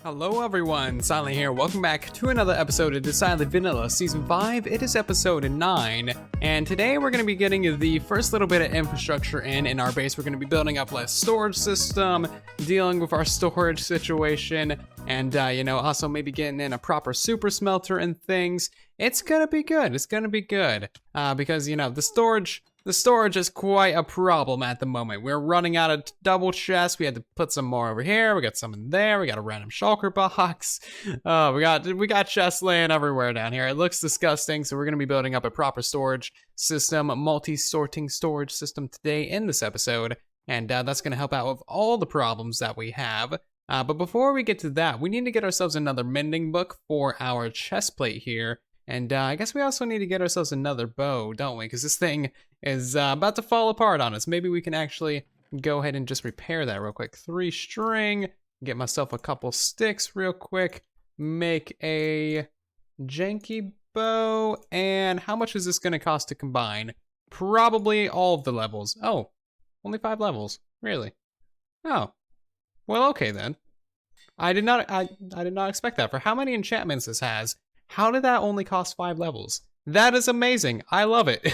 Hello everyone, Silent here. Welcome back to another episode of Decidedly Vanilla Season 5. It is episode 9, and today we're going to be getting the first little bit of infrastructure in our base. We're going to be building up a storage system, dealing with our storage situation, and also maybe getting in a proper super smelter and things. It's going to be good. It's going to be good because, the storage is quite a problem at the moment. We're running out of double chests. We had to put some more over here. We got some in there. We got a random shulker box. We got chests laying everywhere down here. It looks disgusting, so we're going to be building up a proper storage system, multi-sorting storage system today in this episode, and that's going to help out with all the problems that we have. But before we get to that, we need to get ourselves another mending book for our chest plate here. And I guess we also need to get ourselves another bow, don't we? Because this thing is about to fall apart on us. Maybe we can actually go ahead and just repair that real quick. 3 string, get myself a couple sticks real quick, make a janky bow, and how much is this going to cost to combine? Probably all of the levels. Oh, only 5 levels, really? Oh, well, okay then. I did not expect that. For how many enchantments this has, how did that only cost 5 levels? That is amazing. I love it.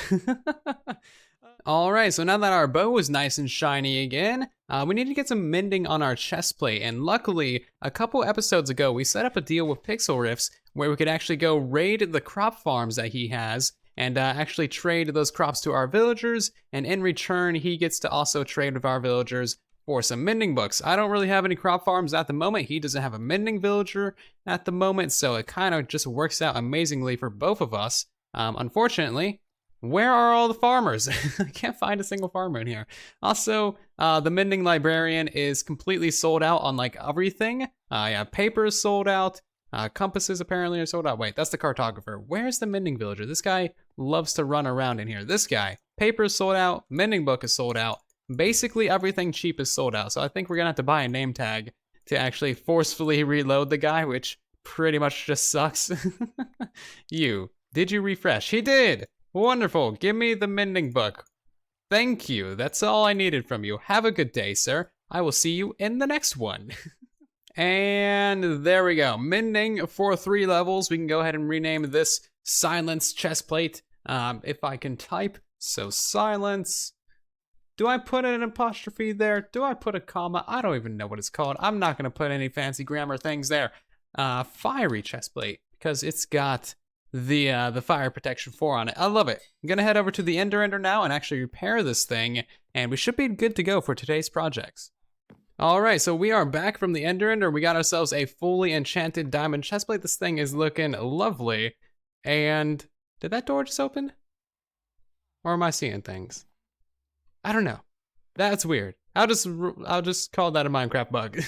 Alright, so now that our bow is nice and shiny again, we need to get some mending on our chest plate. And luckily, a couple episodes ago, we set up a deal with Pixel Rifts where we could actually go raid the crop farms that he has and actually trade those crops to our villagers. And in return, he gets to also trade with our villagers for some mending books. I don't really have any crop farms at the moment. He doesn't have a mending villager at the moment, so it kind of just works out amazingly for both of us. Unfortunately, where are all the farmers? I can't find a single farmer in here. Also, the mending librarian is completely sold out on like everything. Yeah, paper is sold out. Compasses apparently are sold out. Wait, that's the cartographer. Where's the mending villager? This guy loves to run around in here. This guy. Paper is sold out. Mending book is sold out. Basically everything cheap is sold out, so I think we're gonna have to buy a name tag to actually forcefully reload the guy, which pretty much just sucks. Did you refresh? He did! Wonderful, give me the mending book. Thank you, that's all I needed from you. Have a good day, sir. I will see you in the next one. And there we go, mending for 3 levels. We can go ahead and rename this Silence chest plate. If I can type, so silence. Do I put an apostrophe there? Do I put a comma? I don't even know what it's called. I'm not gonna put any fancy grammar things there. Fiery chestplate, because it's got the fire protection 4 on it. I love it. I'm gonna head over to the Ender now and actually repair this thing, and we should be good to go for today's projects. Alright, so we are back from the Ender. We got ourselves a fully enchanted diamond chestplate. This thing is looking lovely. And did that door just open? Or am I seeing things? I don't know. That's weird. I'll just call that a Minecraft bug.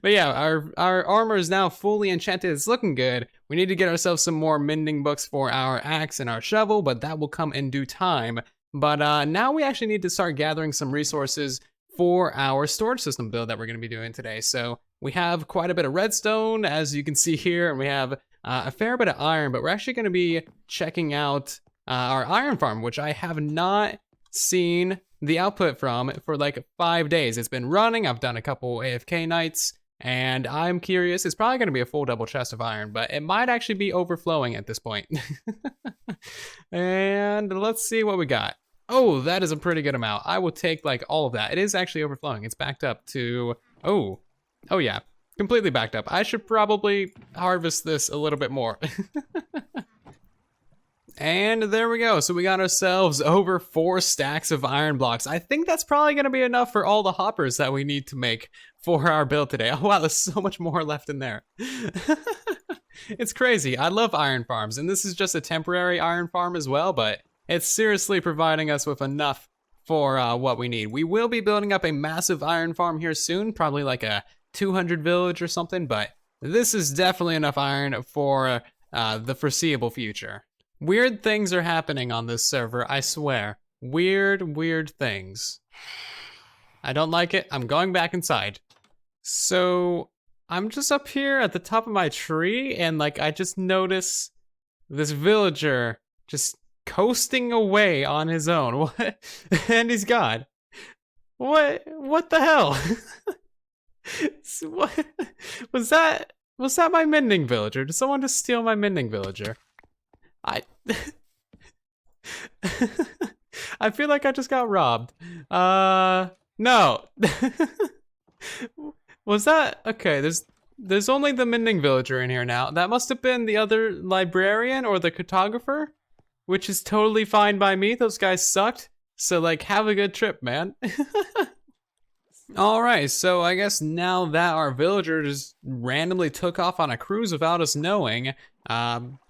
But yeah, our armor is now fully enchanted. It's looking good. We need to get ourselves some more mending books for our axe and our shovel, but that will come in due time. But now we actually need to start gathering some resources for our storage system build that we're going to be doing today. So we have quite a bit of redstone, as you can see here, and we have a fair bit of iron, but we're actually going to be checking out our iron farm, which I have not seen the output from for like 5 days. It's been running. I've done a couple AFK nights, and I'm curious. It's probably going to be a full double chest of iron, but it might actually be overflowing at this point. And let's see what we got. Oh, that is a pretty good amount. I will take like all of that. It is actually overflowing. It's backed up to, oh yeah, completely backed up. I should probably harvest this a little bit more. And there we go. So we got ourselves over 4 stacks of iron blocks. I think that's probably going to be enough for all the hoppers that we need to make for our build today. Oh wow, there's so much more left in there. It's crazy. I love iron farms, and this is just a temporary iron farm as well, but it's seriously providing us with enough for what we need. We will be building up a massive iron farm here soon, probably like a 200 village or something, but this is definitely enough iron for the foreseeable future. Weird things are happening on this server, I swear. Weird things. I don't like it. I'm going back inside. So I'm just up here at the top of my tree, and like I just notice this villager just coasting away on his own. What? And he's gone. What the hell? So what was that? Was that my mending villager? Did someone just steal my mending villager? I I feel like I just got robbed. No. Was that okay? There's only the mending villager in here now. That must have been the other librarian or the cartographer, which is totally fine by me. Those guys sucked. So like, have a good trip, man. All right, so I guess now that our villager just randomly took off on a cruise without us knowing,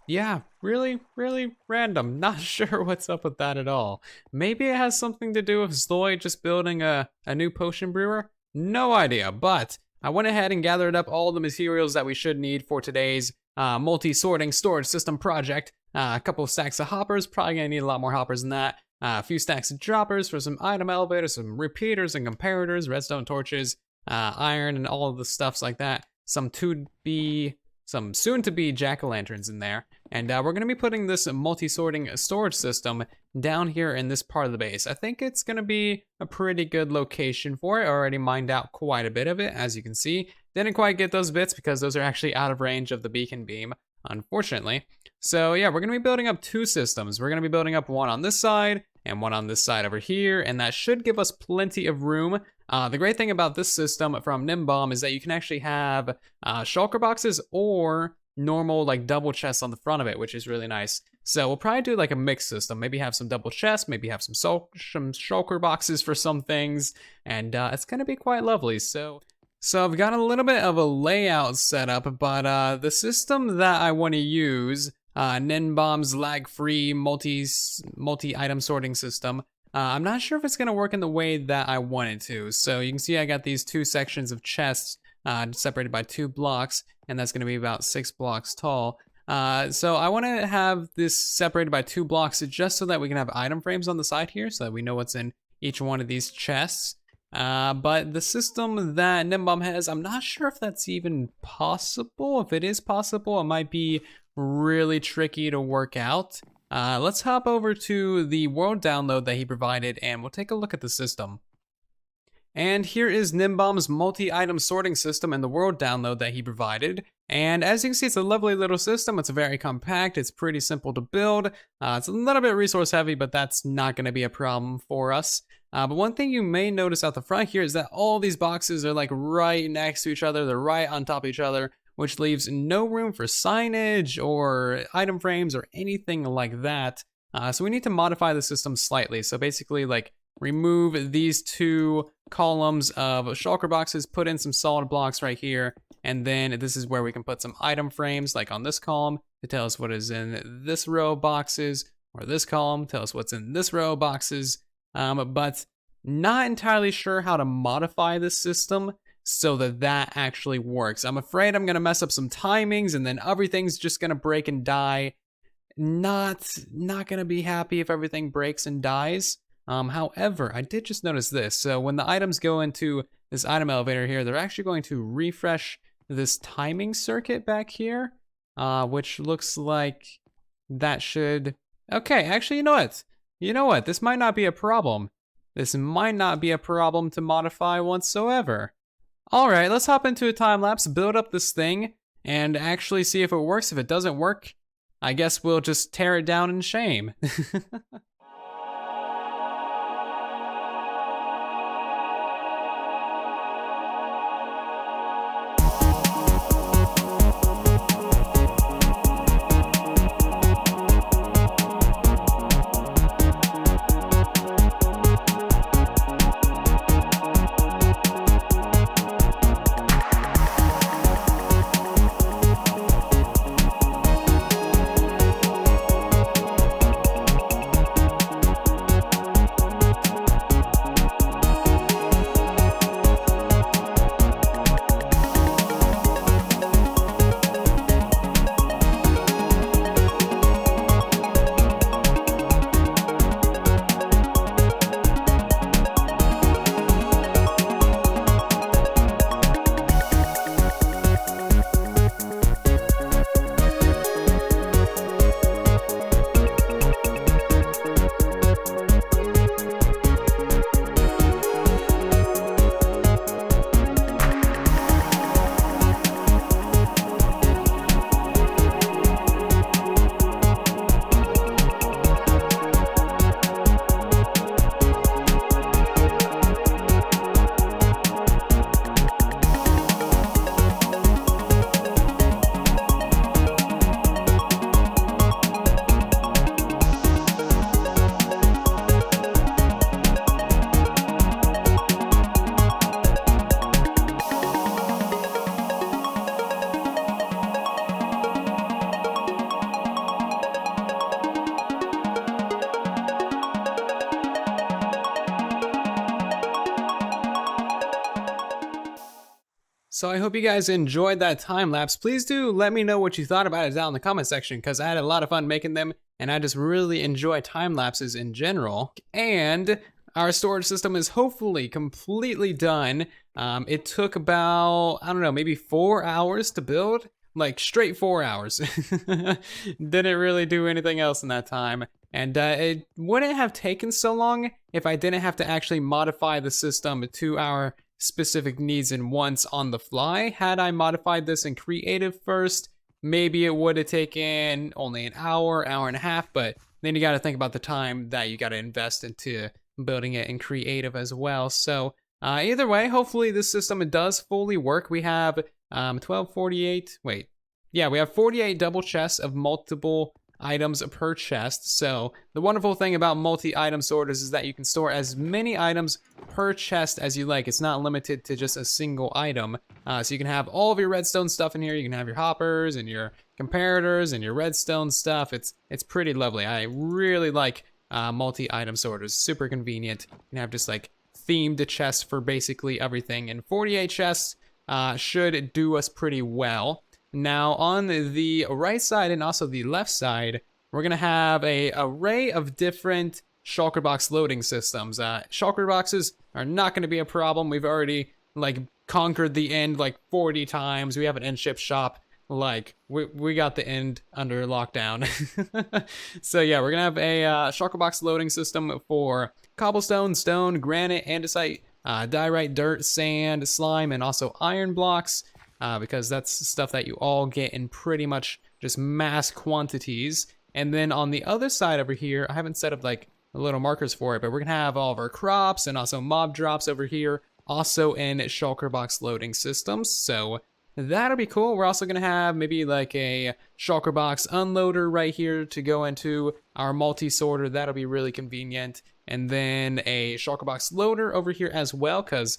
yeah, really, really random. Not sure what's up with that at all. Maybe it has something to do with Sloy just building a new potion brewer? No idea, but I went ahead and gathered up all the materials that we should need for today's multi-sorting storage system project. A couple of stacks of hoppers, probably gonna need a lot more hoppers than that. A few stacks of droppers for some item elevators, some repeaters and comparators, redstone torches, iron, and all of the stuffs like that. Some soon-to-be jack-o'-lanterns in there. And we're going to be putting this multi-sorting storage system down here in this part of the base. I think it's going to be a pretty good location for it. I already mined out quite a bit of it, as you can see. Didn't quite get those bits because those are actually out of range of the beacon beam, unfortunately. So yeah, we're going to be building up two systems. We're going to be building up one on this side and one on this side over here, and that should give us plenty of room. The great thing about this system from Gnembon is that you can actually have shulker boxes or normal like double chests on the front of it, which is really nice. So we'll probably do like a mixed system, maybe have some double chests, maybe have some shulker boxes for some things, and it's gonna be quite lovely. So I've got a little bit of a layout set up, but the system that I want to use, Gnembon's lag-free multi-item sorting system, I'm not sure if it's gonna work in the way that I want it to. So you can see I got these two sections of chests separated by 2 blocks, and that's gonna be about 6 blocks tall. So I wanna have this separated by 2 blocks just so that we can have item frames on the side here so that we know what's in each one of these chests. But the system that Gnembon has, I'm not sure if that's even possible. If it is possible, it might be really tricky to work out. Let's hop over to the world download that he provided and we'll take a look at the system. And here is Gnembon's multi-item sorting system and the world download that he provided. And as you can see, it's a lovely little system. It's very compact. It's pretty simple to build. It's a little bit resource heavy, but that's not going to be a problem for us. But one thing you may notice out the front here is that all these boxes are like right next to each other. They're right on top of each other, which leaves no room for signage or item frames or anything like that. So we need to modify the system slightly. So basically like remove these 2 columns of shulker boxes, put in some solid blocks right here, and then this is where we can put some item frames like on this column to tell us what is in this row of boxes, or this column tell us what's in this row of boxes. But not entirely sure how to modify this system so that actually works. I'm afraid I'm gonna mess up some timings and then everything's just gonna break and die. Not gonna be happy if everything breaks and dies. However, I did just notice this. So when the items go into this item elevator here, they're actually going to refresh this timing circuit back here, which looks like that should, okay, actually, you know what, this might not be a problem. This might not be a problem to modify whatsoever. All right, let's hop into a time lapse, build up this thing, and actually see if it works. If it doesn't work, I guess we'll just tear it down in shame. So I hope you guys enjoyed that time lapse. Please do let me know what you thought about it down in the comment section, because I had a lot of fun making them, and I just really enjoy time lapses in general. And our storage system is hopefully completely done. It took about, I don't know, maybe 4 hours to build. Like straight 4 hours. Didn't really do anything else in that time. And it wouldn't have taken so long if I didn't have to actually modify the system to our specific needs and wants on the fly. Had I modified this in creative first, maybe it would have taken only an hour, hour and a half, but then you got to think about the time that you got to invest into building it in creative as well. So either way, hopefully this system does fully work. We have 1248, wait, yeah, we have 48 double chests of multiple items per chest. So the wonderful thing about multi-item sorters is that you can store as many items per chest as you like. It's not limited to just a single item. So you can have all of your redstone stuff in here. You can have your hoppers and your comparators and your redstone stuff. It's pretty lovely. I really like multi-item sorters. Super convenient. You can have just like themed chests for basically everything. And 48 chests should do us pretty well. Now on the right side and also the left side, we're gonna have a array of different shulker box loading systems. Shulker boxes are not gonna be a problem. We've already like conquered the end like 40 times. We have an end ship shop. Like we got the end under lockdown. So yeah, we're gonna have a shulker box loading system for cobblestone, stone, granite, andesite, diorite, dirt, sand, slime, and also iron blocks. Because that's stuff that you all get in pretty much just mass quantities. And then on the other side over here, I haven't set up like little markers for it, but we're gonna have all of our crops and also mob drops over here, also in shulker box loading systems. So that'll be cool. We're also gonna have maybe like a shulker box unloader right here to go into our multi-sorter. That'll be really convenient. And then a shulker box loader over here as well, because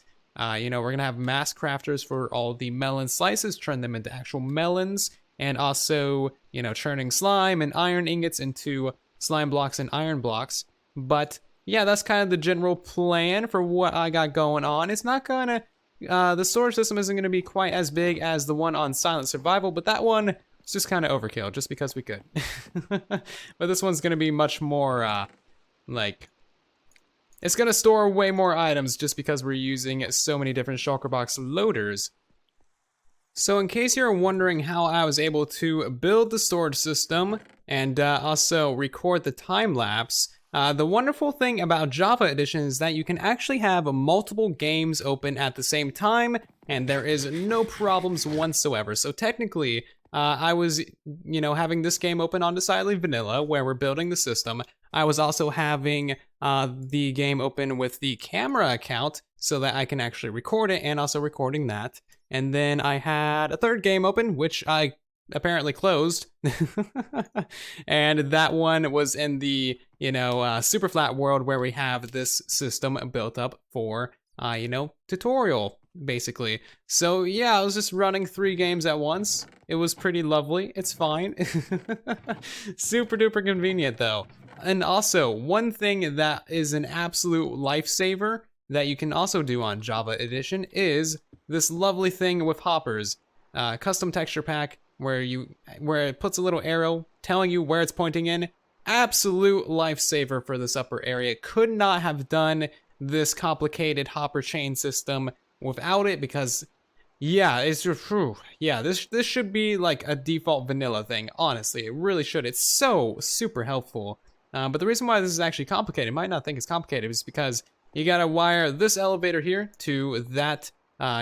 you know, we're gonna have mass crafters for all the melon slices, turn them into actual melons, and also, you know, churning slime and iron ingots into slime blocks and iron blocks. But yeah, that's kind of the general plan for what I got going on. It's not gonna, the storage system isn't gonna be quite as big as the one on Silent Survival, but that one is just kind of overkill, just because we could. But this one's gonna be much more, like, it's gonna store way more items just because we're using so many different shulker box loaders. So in case you're wondering how I was able to build the storage system and also record the time lapse, the wonderful thing about Java Edition is that you can actually have multiple games open at the same time, and there is no problems whatsoever. So technically, I was, you know, having this game open on Decidedly Vanilla, where we're building the system. I was also having the game open with the camera account so that I can actually record it, and also recording that. And then I had a third game open, which I apparently closed. And that one was in the, you know, super flat world where we have this system built up for, you know, tutorial, basically. So yeah, I was just running 3 games at once. It was pretty lovely. It's fine. Super duper convenient though. And also, one thing that is an absolute lifesaver that you can also do on Java Edition is this lovely thing with hoppers. Custom texture pack where it puts a little arrow telling you where it's pointing in. Absolute lifesaver for this upper area. Could not have done this complicated hopper chain system without it, because yeah, it's just, yeah, this should be like a default vanilla thing. Honestly, it really should. It's so super helpful. But the reason why this is actually complicated, you might not think it's complicated, is because you gotta wire this elevator here to that,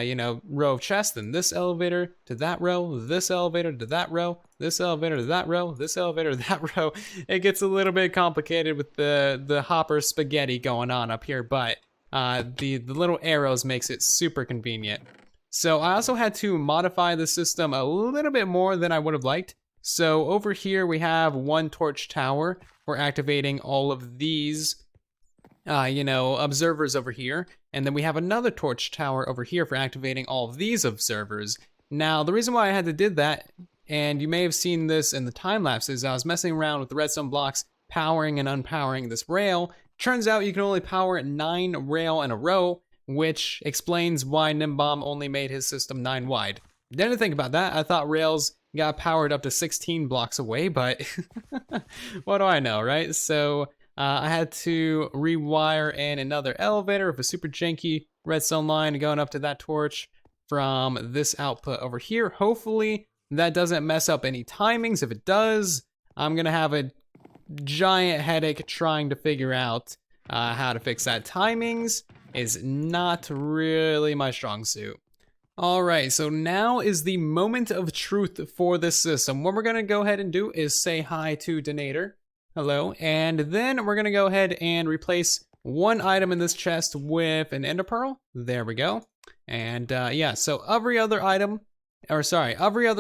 you know, row of chests, then this elevator to that row, this elevator to that row, this elevator to that row, this elevator to that row. It gets a little bit complicated with the hopper spaghetti going on up here, but the little arrows makes it super convenient. So I also had to modify the system a little bit more than I would have liked. So over here we have one torch tower for activating all of these, you know, observers over here. And then we have another torch tower over here for activating all of these observers. Now, the reason why I had to do that, and you may have seen this in the time lapses, I was messing around with the redstone blocks, powering and unpowering this rail. Turns out you can only power 9 rail in a row, which explains why Gnembon only made his system 9 wide. Didn't think about that. I thought rails got powered up to 16 blocks away, but what do I know, right? So I had to rewire in another elevator with a super janky redstone line going up to that torch from this output over here. Hopefully that doesn't mess up any timings. If it does, I'm gonna have a giant headache trying to figure out how to fix that. Timings is not really my strong suit. All right, so now is the moment of truth for this system. What we're gonna go ahead and do is say hi to Donator. Hello, and then we're gonna go ahead and replace one item in this chest with an ender pearl. There we go. And yeah, so every other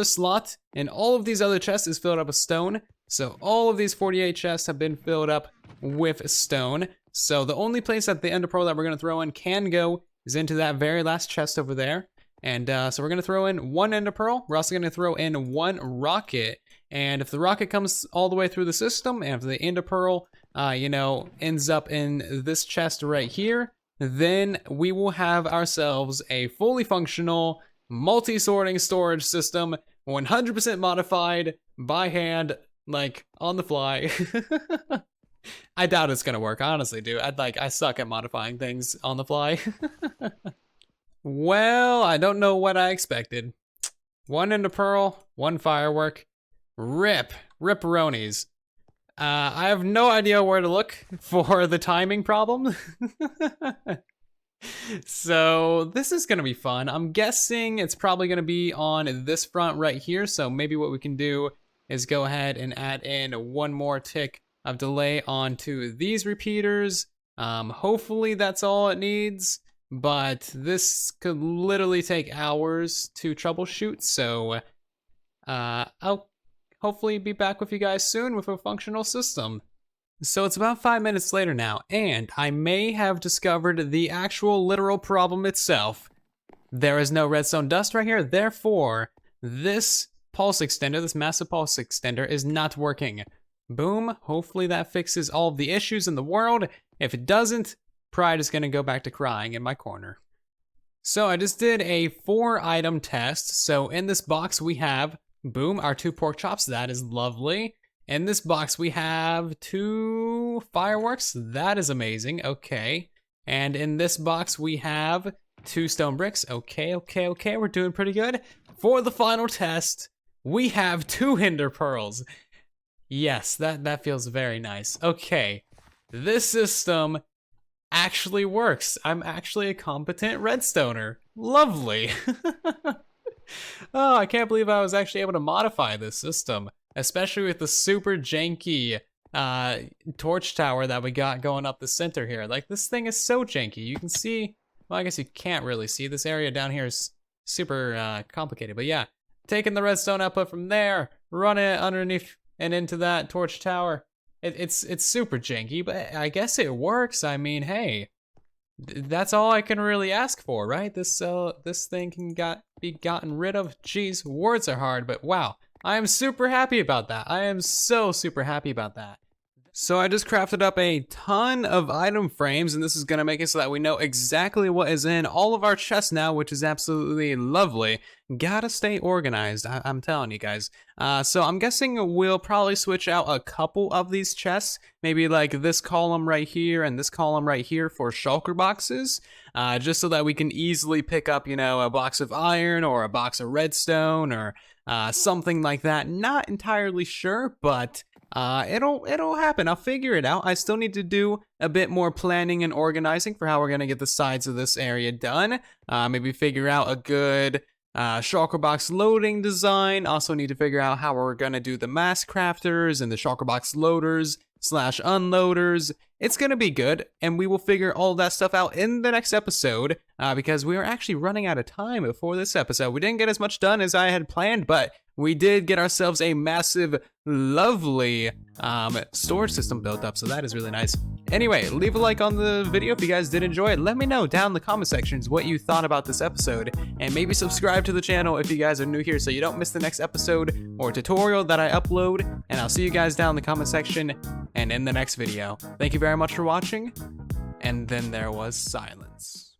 slot in all of these other chests is filled up with stone. So all of these 48 chests have been filled up with stone. So the only place that the ender pearl that we're gonna throw in can go is into that very last chest over there. And so we're gonna throw in one ender pearl. We're also gonna throw in one rocket. And if the rocket comes all the way through the system, and if the ender pearl, ends up in this chest right here, then we will have ourselves a fully functional multi-sorting storage system, 100% modified by hand, like on the fly. I doubt it's gonna work, honestly, dude. I suck at modifying things on the fly. Well, I don't know what I expected. One ender pearl, one firework. Ripperonis. I have no idea where to look for the timing problem. So this is gonna be fun. I'm guessing it's probably gonna be on this front right here. So maybe what we can do is go ahead and add in one more tick of delay onto these repeaters. Hopefully that's all it needs. But this could literally take hours to troubleshoot, so I'll hopefully be back with you guys soon with a functional system. So it's about 5 minutes later now, and I may have discovered the actual literal problem itself. There is no redstone dust right here, therefore, this pulse extender, this massive pulse extender, is not working. Boom, hopefully that fixes all of the issues in the world. If it doesn't, Pride is gonna go back to crying in my corner. So I just did a 4-item test. So in this box we have, boom, our 2 pork chops. That is lovely. In this box we have 2 fireworks. That is amazing. Okay. And in this box we have 2 stone bricks. Okay. We're doing pretty good. For the final test, we have 2 ender pearls. Yes, that feels very nice. Okay. This system actually works. I'm actually a competent redstoner. Lovely. Oh, I can't believe I was actually able to modify this system, especially with the super janky torch tower that we got going up the center here. Like, this thing is so janky. You can see, well, I guess you can't really see. This area down here is super complicated, but yeah. Taking the redstone output from there, running it underneath and into that torch tower. It's super janky, but I guess it works. I mean, hey, that's all I can really ask for, right? This thing can be gotten rid of. Jeez, words are hard, but wow, I am super happy about that. I am so super happy about that. So I just crafted up a ton of item frames, and this is gonna make it so that we know exactly what is in all of our chests now, which is absolutely lovely. Gotta stay organized, I'm telling you guys. So I'm guessing we'll probably switch out a couple of these chests, maybe like this column right here and this column right here for shulker boxes, just so that we can easily pick up, a box of iron or a box of redstone or something like that. Not entirely sure, but it'll happen. I'll figure it out. I still need to do a bit more planning and organizing for how we're gonna get the sides of this area done. Maybe figure out a good shulker box loading design. Also need to figure out how we're gonna do the mass crafters and the shulker box loaders / unloaders. It's gonna be good, and we will figure all that stuff out in the next episode, because we are actually running out of time for this episode. We didn't get as much done as I had planned, but we did get ourselves a massive, lovely storage system built up, so that is really nice. Anyway, leave a like on the video if you guys did enjoy it. Let me know down in the comment sections what you thought about this episode, and maybe subscribe to the channel if you guys are new here so you don't miss the next episode or tutorial that I upload, and I'll see you guys down in the comment section and in the next video. Thank you very much for watching, and then there was silence.